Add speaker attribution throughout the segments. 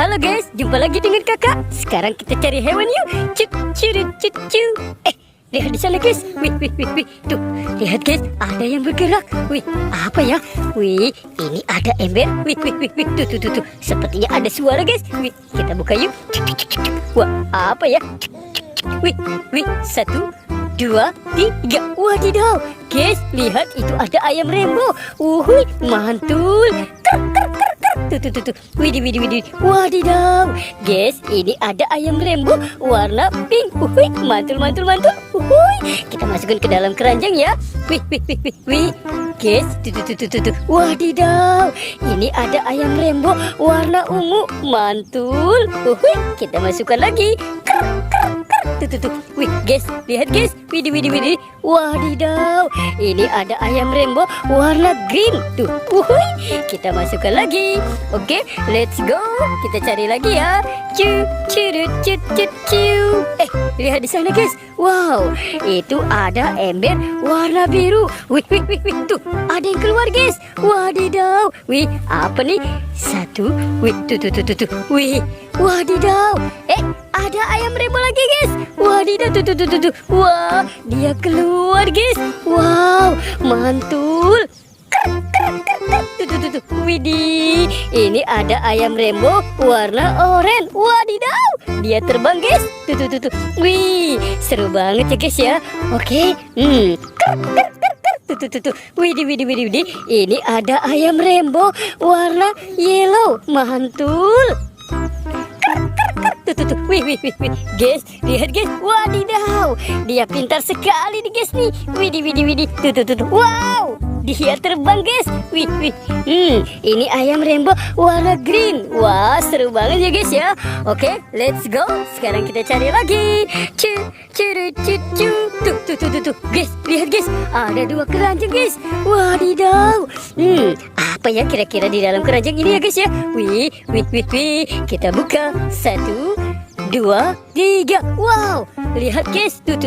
Speaker 1: Halo guys, jumpa lagi dengan kakak. Sekarang kita cari hewan yuk. Cut, curut, cut, cu. Lihat di sana guys. Wih. Tuh, lihat guys, ada yang bergerak. Wih, apa ya? Wih, ini ada ember. Wih. Tuh. Sepertinya ada suara guys. Wih, kita buka yuk. Wah, apa ya? Wih. 1, 2, 3. Wadidaw. Guys, lihat itu ada ayam rainbow. Wuhui, mantul. Tuh. Widih. Wadidaw. Guys, ini ada ayam rainbow warna pink. Wuhui, mantul. Wuhui. Kita masukkan ke dalam keranjang ya. Wih. Guys, tuh. Wadidaw. Ini ada ayam rainbow warna ungu. Mantul. Wuhui, kita masukkan lagi. Tuh. Wih, guys, lihat guys. Widih. Wadidaw. Ini ada ayam rainbow warna green. Tuh. Wuhui, kita masukkan lagi. Oke, let's go. Kita cari lagi ya. Curut. Lihat di sana guys. Wow, itu ada ember warna biru. Wih. Tuh, ada yang keluar guys. Wadidaw. Wih, apa nih? 1. Wih, tuh. Wih, wadidaw. Ada ayam rainbow lagi guys. Wadidaw, tuh. Wah, dia keluar guys. Wow, mantul. Tuh. Widih, ini ada ayam rainbow warna oranye. Wadidaw, dia terbang guys. Tuh. Wih, seru banget ya guys ya. Oke. Tuh. Widih. Ini ada ayam rainbow warna yellow. Mantul. Tuh. Wih. Guys, lihat guys. Wadidaw, dia pintar sekali nih guys nih. Widih. Tuh. Wow, dia terbang guys. Wih. Ini ayam rainbow warna green. Wah, seru banget ya guys ya. Oke, let's go. Sekarang kita cari lagi. Curut. Tuh. Guys, lihat guys. Ada 2 keranjang guys. Wadidaw. Apa ya kira-kira di dalam keranjang ini ya guys ya. Wih. Kita buka. 1, 2, 3. Wow, lihat guys. Tuh.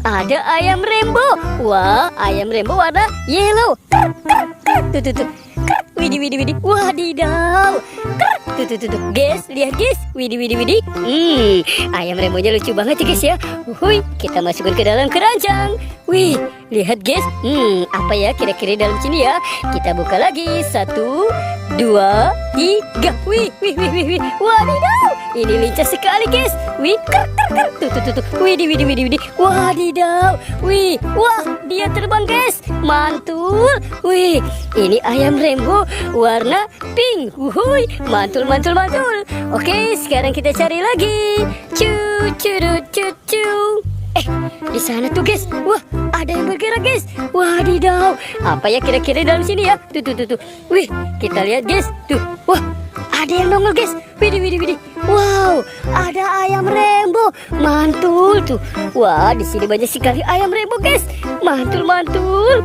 Speaker 1: Ada ayam rainbow. Wah, ayam rainbow warna yellow. Tuh. Widih. Wadidaw. Tuh. Guys, lihat guys. Widih. Ayam rainbownya lucu banget ya guys ya. Wuih, kita masukkan ke dalam keranjang. Wih, lihat guys. Apa ya kira-kira dalam sini ya. Kita buka lagi. 1, 2, 3. Wih. Wadidaw, ini lincah sekali guys. Wih, tuh. Widih. Wadidaw. Wih, wah, dia terbang guys. Mantul. Wih, ini ayam rainbow warna pink. Wuhui, mantul. Oke, sekarang kita cari lagi. Curut. Di sana tuh guys. Wah, ada yang bergerak guys. Wadidaw, apa ya kira-kira dalam sini ya. Tuh. Wih, kita lihat guys. Tuh, wah, ada yang nongol guys. Widih. Wow, ada ayam rainbow. Mantul tuh. Wah, di sini banyak sekali ayam rainbow guys. Mantul.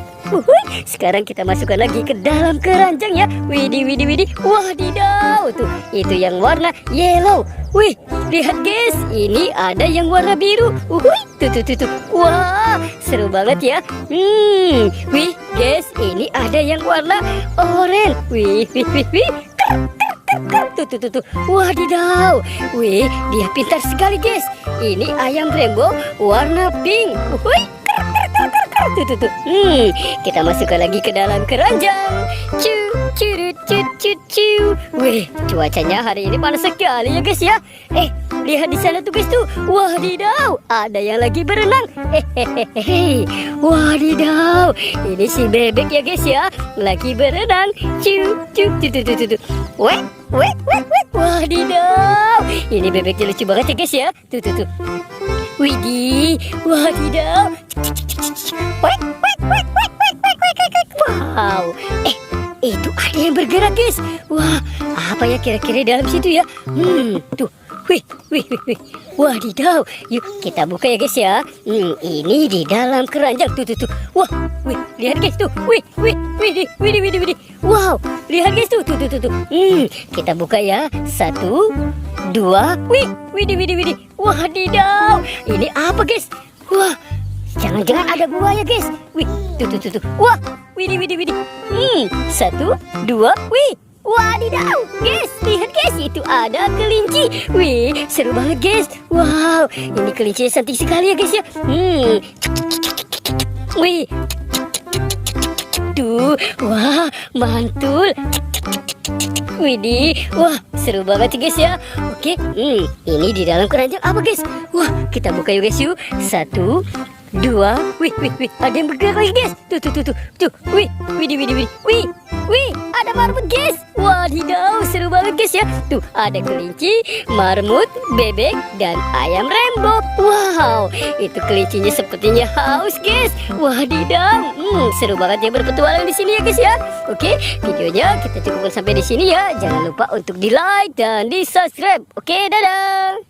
Speaker 1: Sekarang kita masukkan lagi ke dalam keranjang ya. Widih. Wadidaw, tuh. Itu yang warna yellow. Wih, lihat guys. Ini ada yang warna biru. Tuh. Wah, seru banget ya. Wih, guys, ini ada yang warna oranye. Wih. Tuh. Wadidaw. Wih, dia pintar sekali guys. Ini ayam rainbow warna pink. Tuh. Kita masukkan lagi ke dalam keranjang. Curut. Wih, cuacanya hari ini panas sekali ya guys ya. Lihat di sana tuh guys tuh. Wadidaw, ada yang lagi berenang. Wadidaw, ini si bebek ya guys ya, lagi berenang. Tuh. Weh. Wadidaw, ini bebeknya lucu banget ya guys ya. Tuh. Widih, wadidaw. Wow, itu ada yang bergerak guys. Wah, apa ya kira-kira dalam situ ya. Tuh. Wih. Wadidaw, yuk kita buka ya guys ya. Ini di dalam keranjang. Tuh. Wah, wih, lihat guys tuh. Wih. Wow, lihat guys tuh. Kita buka ya. 1, 2. Wih. Wadidaw, ini apa guys? Wah, jangan-jangan ada buaya guys. Wih, tuh. Wah, widih. 1, 2. Wih, wadidaw, guys, lihat guys, itu ada kelinci. Wih, seru banget guys. Wow, ini kelinci cantik sekali ya guys ya. Wih, tuh, wah, mantul. Widih, wah seru banget sih guys ya. Oke, ini di dalam keranjang apa guys? Wah, kita buka yuk guys yuk. 1, 2, wih, ada yang bergerak lagi guys. Tuh, wih, wih, ada marmut guys. Wadidaw, seru banget guys ya. Tuh, ada kelinci, marmut, bebek, dan ayam Rembo. Wow, itu kelincinya sepertinya haus guys. Wadidaw, seru banget ya berpetualang di sini ya guys ya. Oke, videonya kita cukupkan sampai di sini ya. Jangan lupa untuk di like dan di subscribe. Oke, dadah.